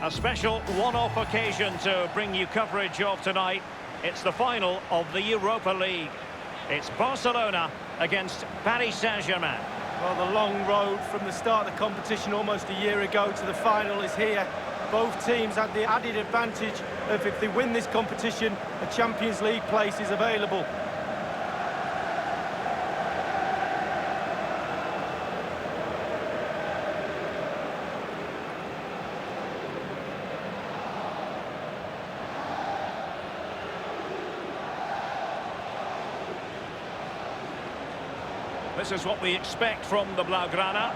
A special one-off occasion to bring you coverage of tonight. It's the final of the Europa League. It's Barcelona against Paris Saint-Germain. Well, the long road from the start of the competition almost a year ago to the final is here. Both teams had the added advantage of, if they win this competition, a Champions League place is available. This is what we expect from the Blaugrana.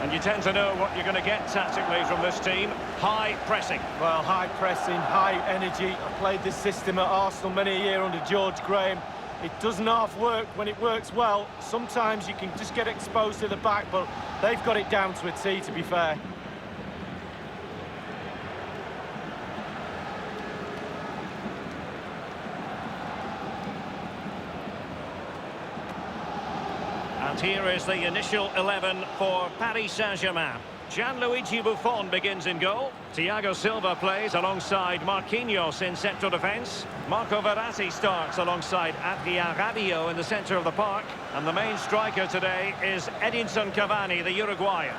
And you tend to know what you're going to get tactically from this team. High pressing. Well, high pressing, high energy. I played this system at Arsenal many a year under George Graham. It doesn't half work when it works well. Sometimes you can just get exposed to the back, but they've got it down to a T, to be fair. And here is the initial 11 for Paris Saint-Germain. Gianluigi Buffon begins in goal. Thiago Silva plays alongside Marquinhos in central defence. Marco Verratti starts alongside Adrien Rabiot in the centre of the park. And the main striker today is Edinson Cavani, the Uruguayan.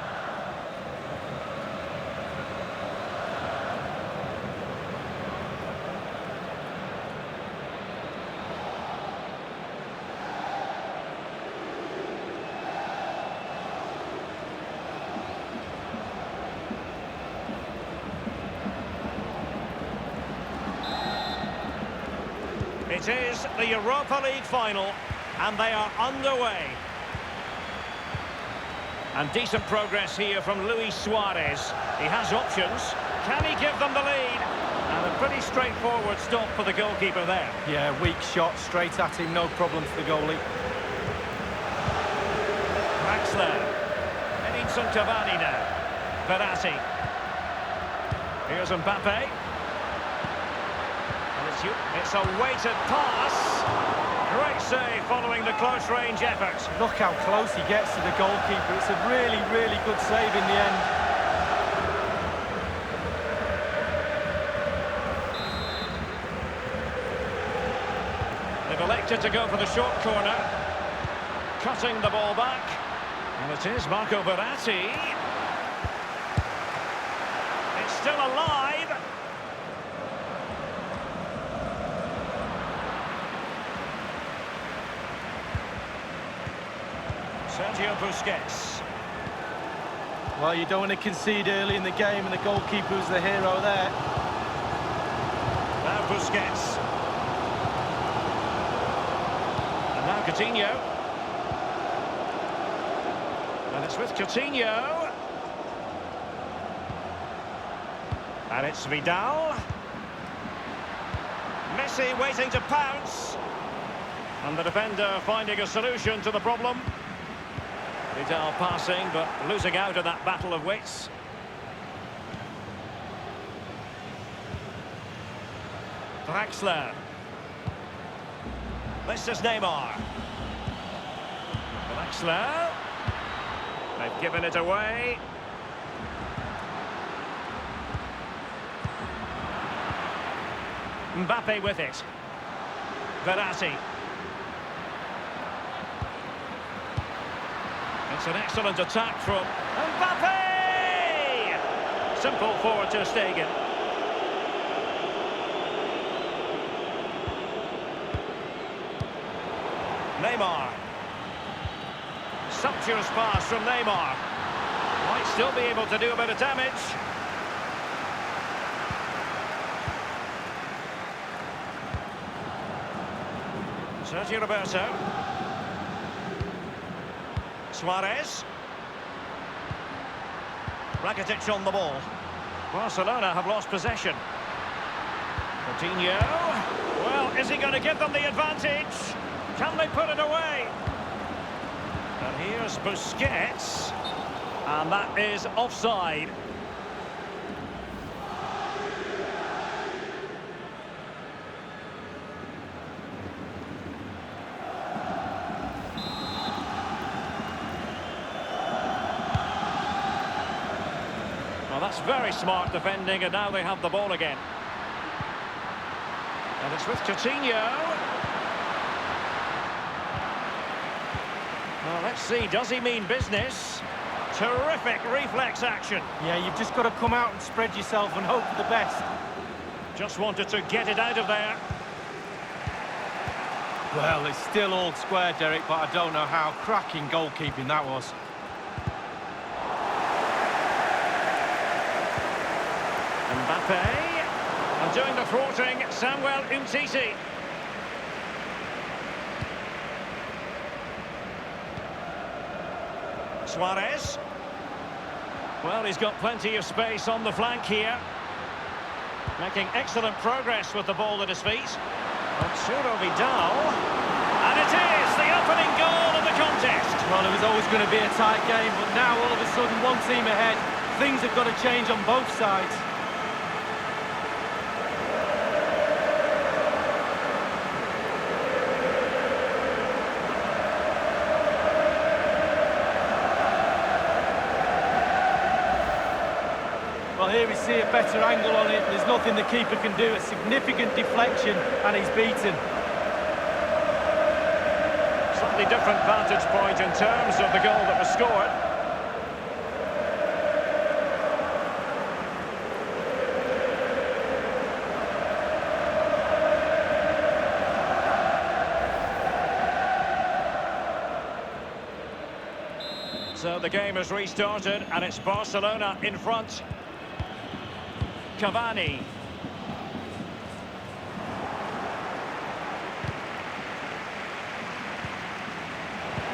It is the Europa League final, and they are underway. And decent progress here from Luis Suarez. He has options. Can he give them the lead? And a pretty straightforward stop for the goalkeeper there. Yeah, weak shot, straight at him, no problem for the goalie. Draxler. Edinson Cavani now. Verratti. Here's Mbappe. It's a weighted pass. Great save following the close-range effort. Look how close he gets to the goalkeeper. It's a really, really good save in the end. They've elected to go for the short corner. Cutting the ball back. And it is Marco Verratti. It's still alive. Sergio Busquets. Well, you don't want to concede early in the game, and the goalkeeper was the hero there. Now Busquets. And now Coutinho. And it's with Coutinho. And it's Vidal. Messi waiting to pounce. And the defender finding a solution to the problem. Vidal passing, but losing out in that battle of wits. Draxler. This is Neymar. Draxler. They've given it away. Mbappe with it. Verratti. It's an excellent attack from Mbappe! Simple for Ter Stegen. Neymar. Sumptuous pass from Neymar. Might still be able to do a bit of damage. Sergio Roberto. Suarez. Rakitic on the ball. Barcelona have lost possession. Coutinho. Well, is he going to give them the advantage? Can they put it away? And here's Busquets. And that is offside. Well, that's very smart defending, and now they have the ball again. And it's with Coutinho. Well, let's see, does he mean business? Terrific reflex action. Yeah, you've just got to come out and spread yourself and hope for the best. Just wanted to get it out of there. Well, it's still all square, Derek, but I don't know how. Cracking goalkeeping that was. Mbappe. And doing the thwarting, Samuel Umtiti. Suarez. Well, he's got plenty of space on the flank here. Making excellent progress with the ball at his feet. Arturo Vidal. And it is the opening goal of the contest. Well, it was always going to be a tight game, but now all of a sudden one team ahead. Things have got to change on both sides. Well, here we see a better angle on it. There's nothing the keeper can do. A significant deflection, and he's beaten. Slightly different vantage point in terms of the goal that was scored. So the game has restarted, and it's Barcelona in front. Cavani.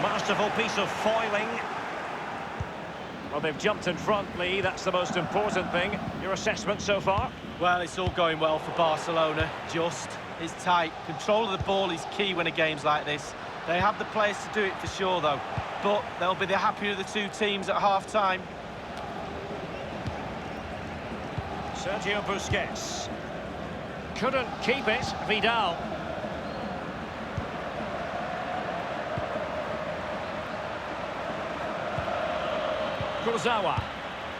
Masterful piece of foiling. Well, they've jumped in front, Lee. That's the most important thing. Your assessment so far? Well, it's all going well for Barcelona. It's tight. Control of the ball is key when a game's like this. They have the players to do it for sure, though. But they'll be the happier of the two teams at half-time. Sergio Busquets. Couldn't keep it, Vidal. Kurzawa.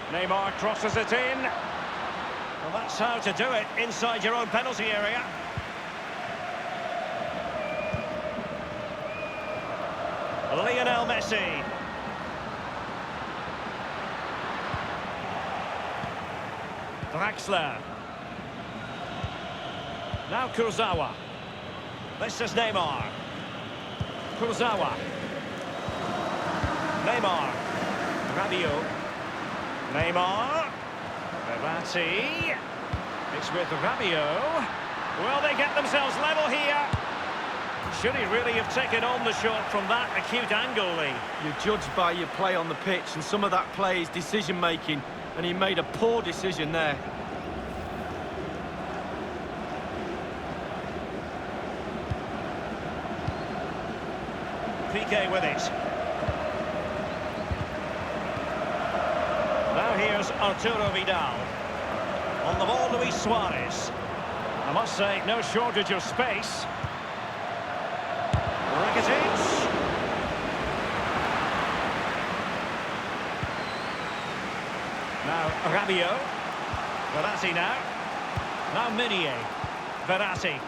Neymar crosses it in. Well, that's how to do it inside your own penalty area. Lionel Messi. Draxler. Now Kurzawa. This is Neymar. Kurzawa. Neymar. Rabiot. Neymar. Verratti. It's with Rabiot. Will they get themselves level here? Should he really have taken on the shot from that acute angle, Lee? You're judged by your play on the pitch, and some of that play is decision-making, and he made a poor decision there. PK with it. Now here's Arturo Vidal. On the ball, Luis Suarez. I must say, no shortage of space. Rakitic. Now Rabiot. Verratti now. Now Meunier. Verratti.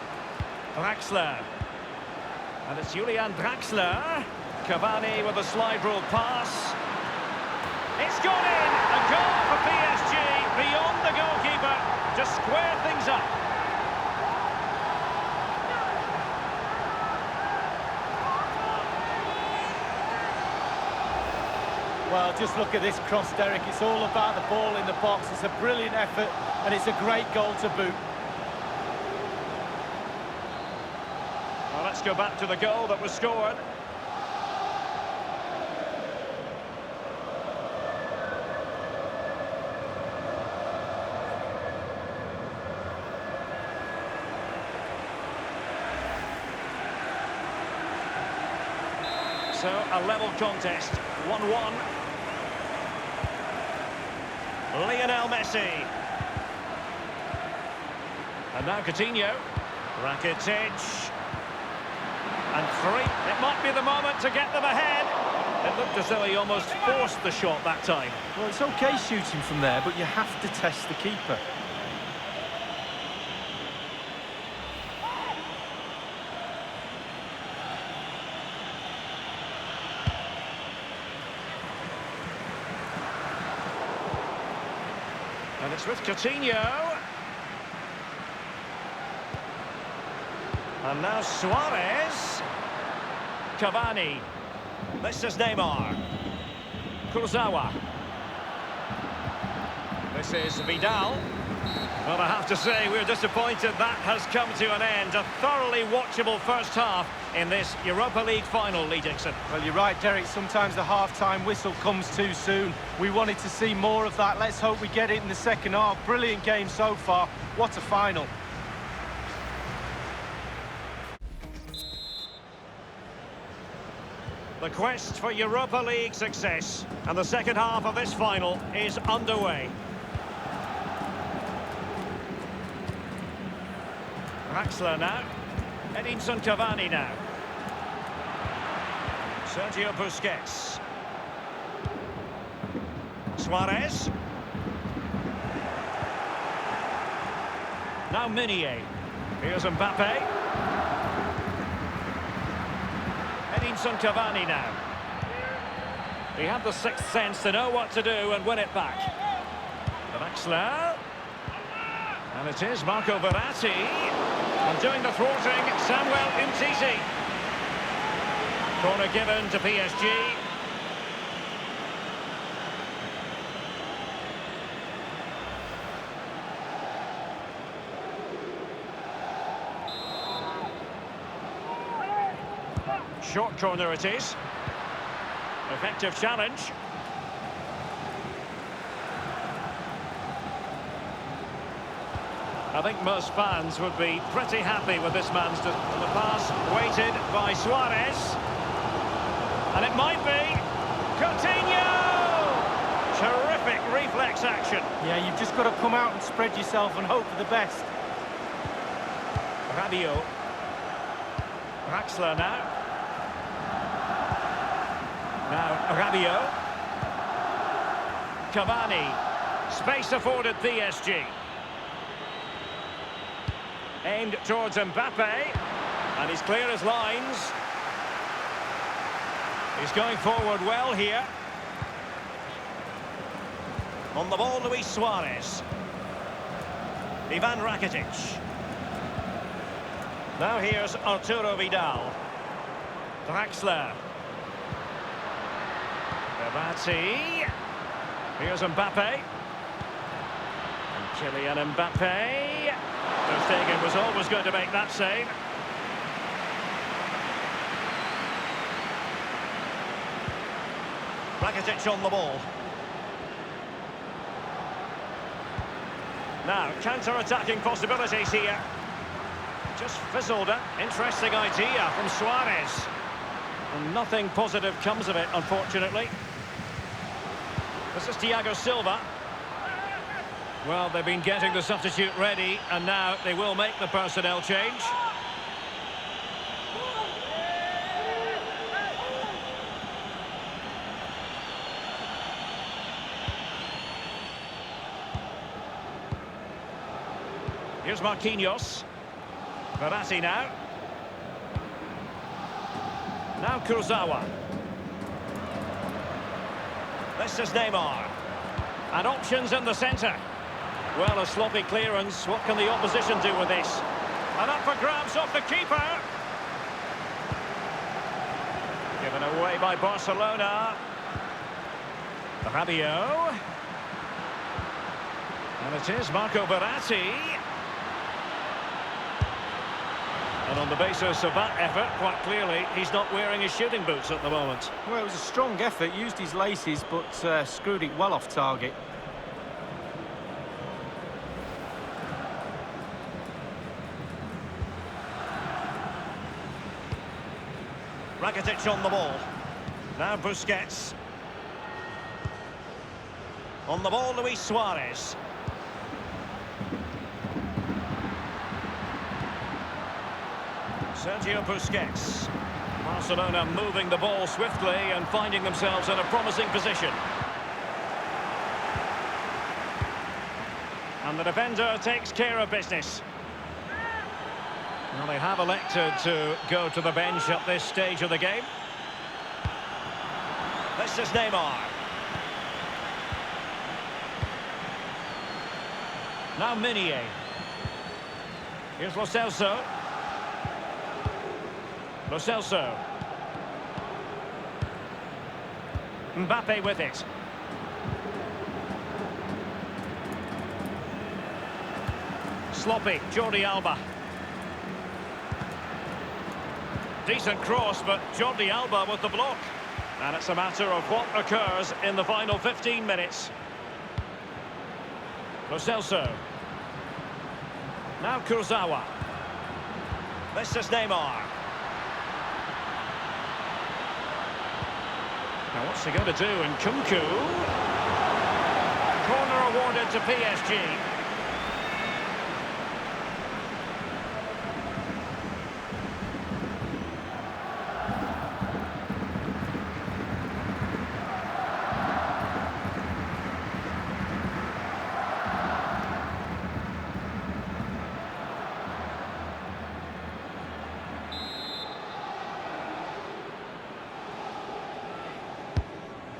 Draxler. And it's Julian Draxler. Cavani with a slide rule pass. It's gone in! A goal for PSG beyond the goalkeeper to square things up. Well, just look at this cross, Derek. It's all about the ball in the box. It's a brilliant effort, and it's a great goal to boot. Well, let's go back to the goal that was scored. So, a level contest, 1-1. Lionel Messi. And now Coutinho. Rakitic. And 3. It might be the moment to get them ahead. It looked as though he almost forced the shot that time. Well, it's okay shooting from there, but you have to test the keeper. And it's with Coutinho. And now Suarez. Cavani. This is Neymar. Kurzawa. This is Vidal. Well, I have to say, we're disappointed that has come to an end. A thoroughly watchable first half in this Europa League final, Lee Dixon. Well, you're right, Derek. Sometimes the half-time whistle comes too soon. We wanted to see more of that. Let's hope we get it in the second half. Brilliant game so far. What a final. The quest for Europa League success, and the second half of this final is underway. Draxler now. Edinson Cavani now. Sergio Busquets. Suarez. Now Meunier. Here's Mbappe. Edinson Cavani now. He had the sixth sense to know what to do and win it back. Draxler. And it is Marco Verratti. And doing the thwarting, Samuel Umtiti. Corner given to PSG. Short corner it is. Effective challenge. I think most fans would be pretty happy with this man's the pass weighted by Suarez. And it might be Coutinho! Terrific reflex action. Yeah, you've just got to come out and spread yourself and hope for the best. Rabiot. Draxler now. Now Rabiot. Cavani. Space afforded PSG. Aimed towards Mbappe. And he's clear as lines. He's going forward well here. On the ball, Luis Suarez. Ivan Rakitic. Now here's Arturo Vidal. Draxler. Verratti. Here's Mbappe. And Kylian Mbappe. Ter Stegen was always going to make that save. Rakitic on the ball. Now, counter-attacking possibilities here. Just fizzled it. Interesting idea from Suarez. And nothing positive comes of it, unfortunately. This is Thiago Silva. Well, they've been getting the substitute ready, and now they will make the personnel change. Here's Marquinhos. Verratti now. Now Kurzawa. This is Neymar. And options in the centre. Well, a sloppy clearance. What can the opposition do with this? And up for grabs off the keeper. Given away by Barcelona. Rabiot. And it is Marco Verratti. And on the basis of that effort, quite clearly, he's not wearing his shooting boots at the moment. Well, it was a strong effort, used his laces, but screwed it well off target. Rakitic on the ball. Now Busquets. On the ball, Luis Suarez. Sergio Busquets. Barcelona moving the ball swiftly and finding themselves in a promising position. And the defender takes care of business. Well, they have elected to go to the bench at this stage of the game. This is Neymar. Now Meunier. Here's Lo Celso. Lo Celso. Mbappe with it. Sloppy, Jordi Alba. Decent cross, but Jordi Alba with the block. And it's a matter of what occurs in the final 15 minutes. Lo Celso. Now Kurzawa. This is Neymar. Now what's he going to do in Kunku? Corner awarded to PSG.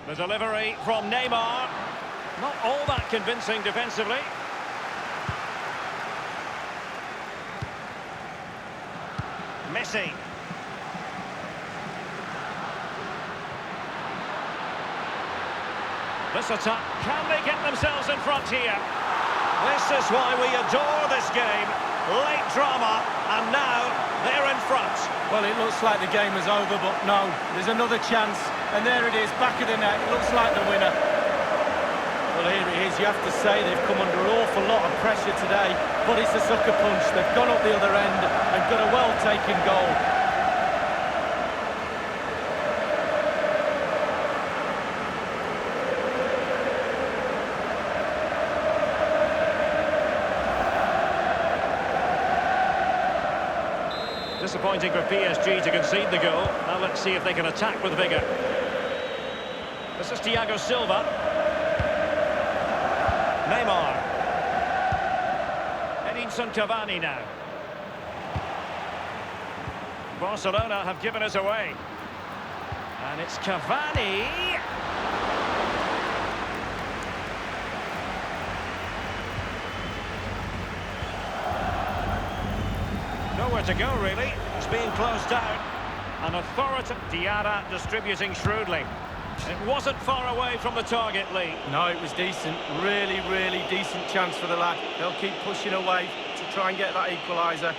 The delivery from Neymar. Not all that convincing defensively. Messi. This attack, can they get themselves in front here? This is why we adore this game. Late drama, and now they're in front. Well, it looks like the game is over, but no, there's another chance. And there it is, back of the net, looks like the winner. Well, here it is, you have to say they've come under an awful lot of pressure today, but it's a sucker punch. They've gone up the other end and got a well-taken goal. Disappointing for PSG to concede the goal. Now let's see if they can attack with vigour. This is Thiago Silva. Neymar. Edinson Cavani now. Barcelona have given us away. And it's Cavani. Nowhere to go, really. It's being closed down. An authority. Diarra distributing shrewdly. It wasn't far away from the target, Lee. No, it was decent. Really, really decent chance for the lad. They'll keep pushing away to try and get that equaliser.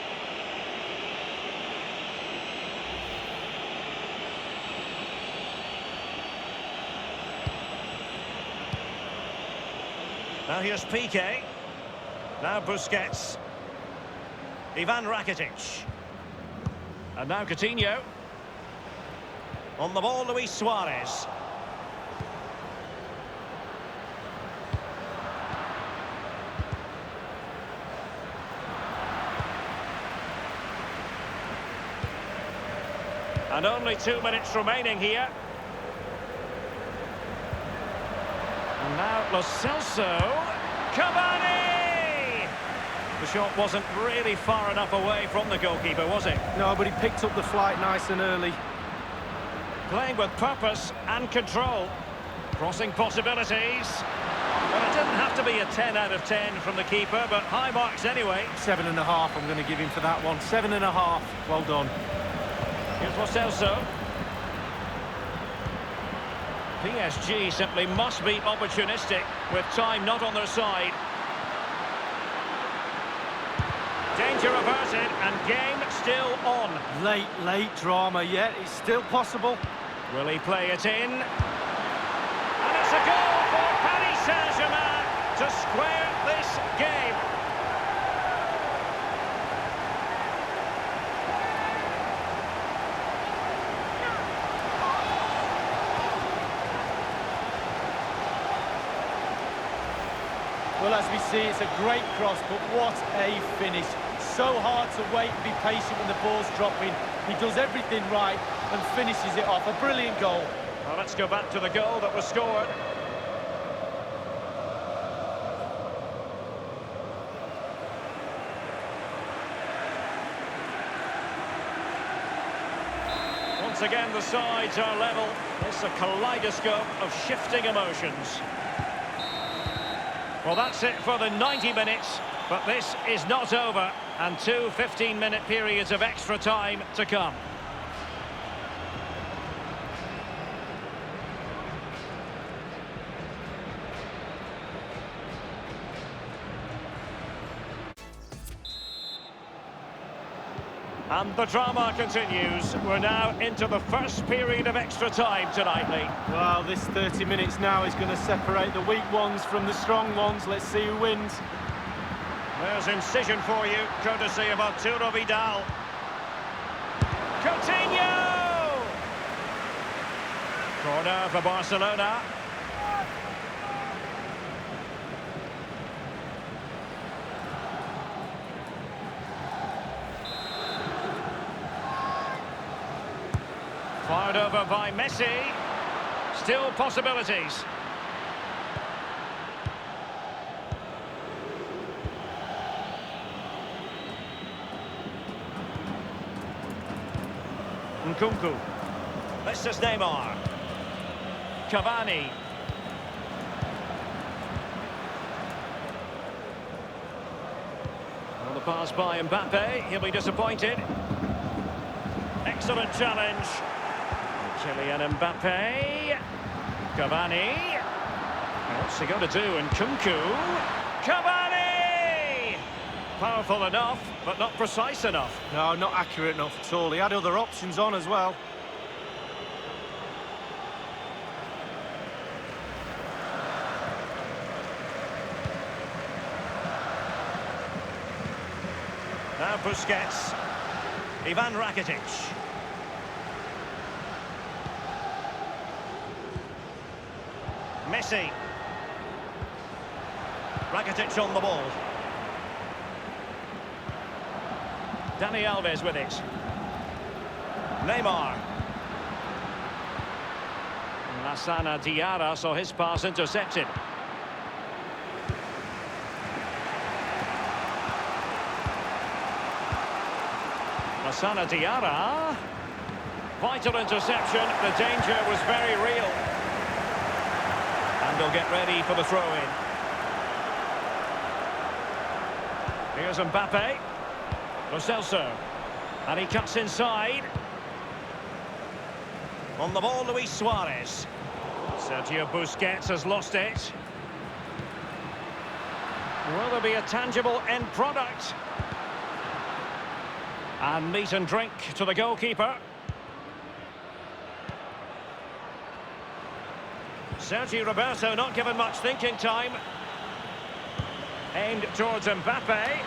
Now here's Piqué. Now Busquets. Ivan Rakitic. And now Coutinho. On the ball, Luis Suarez. And only 2 minutes remaining here. And now Lo Celso. Cavani! The shot wasn't really far enough away from the goalkeeper, was it? No, but he picked up the flight nice and early. Playing with purpose and control. Crossing possibilities. Well, it didn't have to be a 10 out of 10 from the keeper, but high marks anyway. 7.5 I'm going to give him for that one. 7.5. Well done. Here's Lo Celso. PSG simply must be opportunistic with time not on their side. Danger averted and game still on. Late drama yet. It's still possible. Will he play it in? And it's a goal for Paris Saint-Germain to square this game. Well, as we see, it's a great cross, but what a finish. So hard to wait and be patient when the ball's dropping. He does everything right, and finishes it off. A brilliant goal. Well, let's go back to the goal that was scored. Once again, the sides are level. It's a kaleidoscope of shifting emotions. Well, that's it for the 90 minutes, but this is not over, and two 15-minute periods of extra time to come. And the drama continues. We're now into the first period of extra time tonight, Lee. Well, this 30 minutes now is going to separate the weak ones from the strong ones. Let's see who wins. There's incision for you, courtesy of Arturo Vidal. Coutinho! Corner for Barcelona. Fired over by Messi. Still possibilities. Nkunku. This is Neymar. Cavani. Well, the pass by Mbappe. He'll be disappointed. Excellent challenge. Kylian Mbappe. Cavani. What's he going to do? Nkunku. Cavani! Powerful enough, but not precise enough. No, not accurate enough at all. He had other options on as well. Now Busquets. Ivan Rakitic. Messi. Rakitic on the ball. Dani Alves with it. Neymar. Lassana Diarra saw his pass intercepted. Lassana Diarra. Vital interception. The danger was very real. And they'll get ready for the throw-in. Here's Mbappe. Lo Celso. And he cuts inside. On the ball, Luis Suarez. Sergio Busquets has lost it. Will there be a tangible end product? And meat and drink to the goalkeeper. Sergio Roberto not given much thinking time. Aimed towards Mbappe.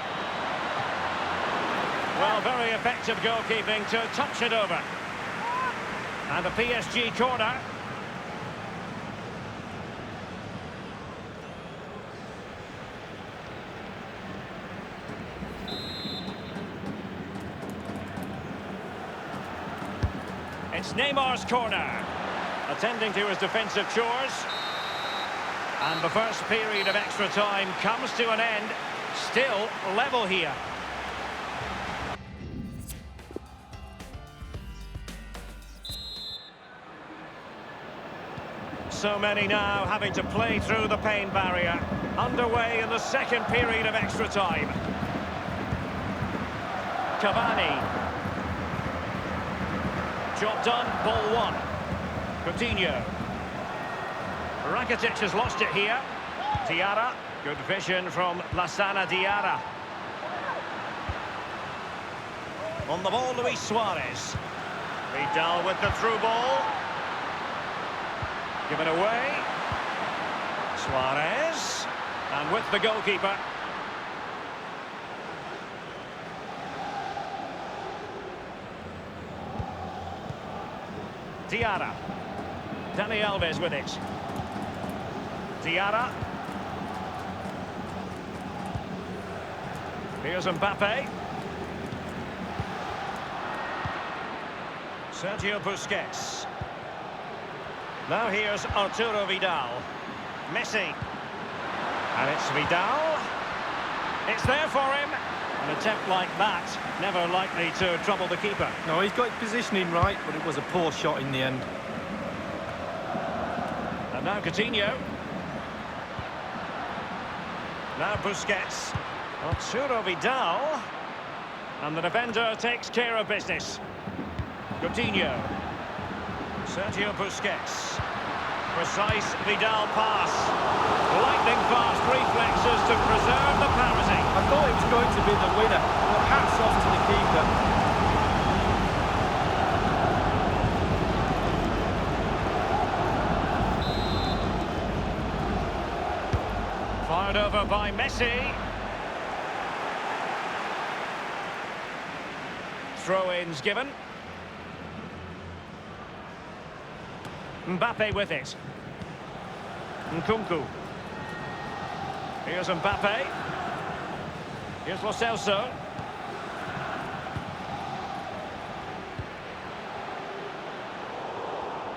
Well, very effective goalkeeping to touch it over. And the PSG corner. It's Neymar's corner. Attending to his defensive chores. And the first period of extra time comes to an end. Still level here. So many now having to play through the pain barrier. Underway in the second period of extra time. Cavani. Job done, ball one. Coutinho. Rakitic has lost it here. Diarra. Good vision from Lassana Diarra. On the ball, Luis Suarez. Vidal with the through ball. Given away. Suarez. And with the goalkeeper. Diarra. Dani Alves with it. Diarra. Here's Mbappe. Sergio Busquets. Now here's Arturo Vidal. Messi. And it's Vidal. It's there for him. An attempt like that, never likely to trouble the keeper. No, he's got his positioning right, but it was a poor shot in the end. And now Coutinho. Now Busquets. Arturo Vidal. And the defender takes care of business. Coutinho. Sergio Busquets. Precise Vidal pass. Lightning fast reflexes to preserve the parity. I thought it was going to be the winner, but hats off to the keeper. Fired over by Messi. Throw-ins given. Mbappe with it. Nkunku. Here's Mbappe. Here's Lo Celso.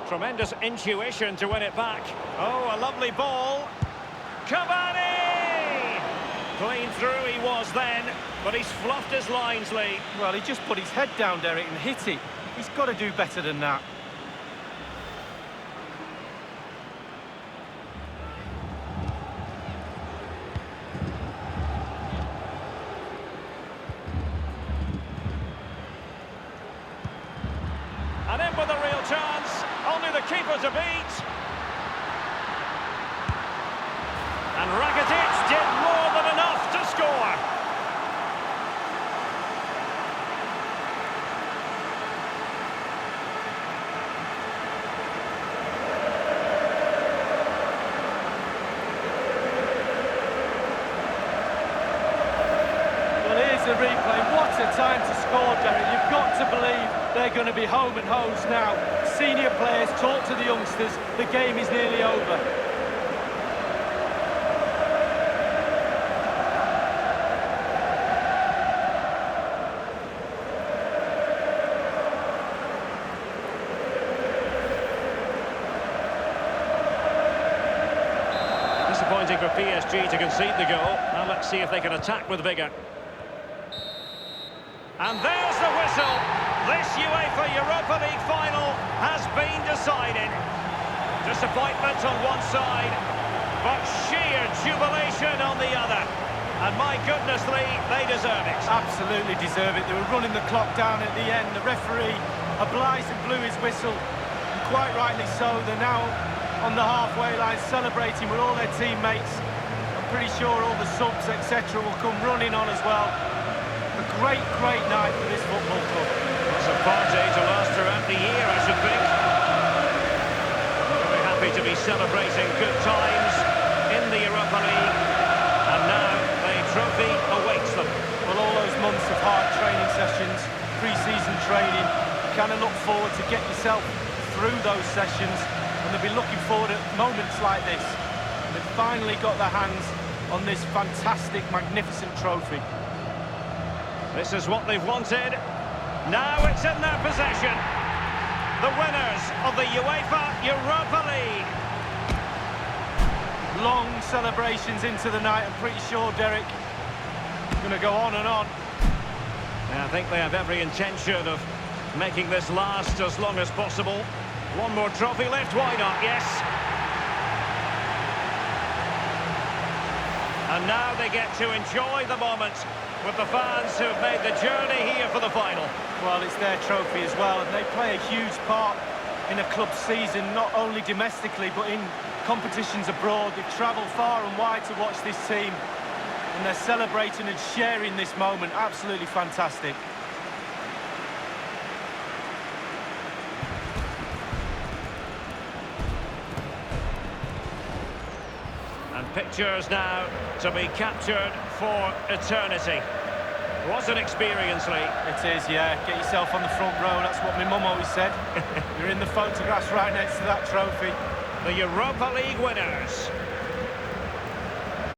Tremendous intuition to win it back. Oh, a lovely ball. Cavani! Clean through he was then, but he's fluffed his lines, Lee. Well, he just put his head down, Derek, and hit it. He's got to do better than that. And in with a real chance. Only the keeper to beat. And Rakitic did more than enough to score. Well, here's the replay. What a time to score, Derek. You've got to believe they're going to be home and hose now. Senior players talk to the youngsters. The game is nearly over. Disappointing for PSG to concede the goal. Now let's see if they can attack with vigour. And there's the whistle. This UEFA Europa League final has been decided. Disappointment on one side, but sheer jubilation on the other. And my goodness, Lee, they deserve it. Absolutely deserve it. They were running the clock down at the end. The referee obliged and blew his whistle. And quite rightly so. They're now on the halfway line celebrating with all their teammates. I'm pretty sure all the subs, etc. will come running on as well. A great, great night for this football club. It's a party to last throughout the year, I should think. Very happy to be celebrating good times in the Europa League. And now the trophy awaits them. Well, all those months of hard training sessions, pre-season training, you kind of look forward to get yourself through those sessions, and they'll be looking forward at moments like this. They've finally got their hands on this fantastic, magnificent trophy. This is what they've wanted. Now it's in their possession. The winners of the UEFA Europa League. Long celebrations into the night. I'm pretty sure, Derek, going to go on and on. And I think they have every intention of making this last as long as possible. One more trophy left, why not? Yes. And now they get to enjoy the moment with the fans who have made the journey here for the final. Well, it's their trophy as well, and they play a huge part in a club's season, not only domestically, but in competitions abroad. They've travelled far and wide to watch this team, and they're celebrating and sharing this moment. Absolutely fantastic. And pictures now to be captured for eternity. What an experience, Lee. It is, yeah. Get yourself on the front row. That's what my mum always said. You're in the photographs right next to that trophy. The Europa League winners.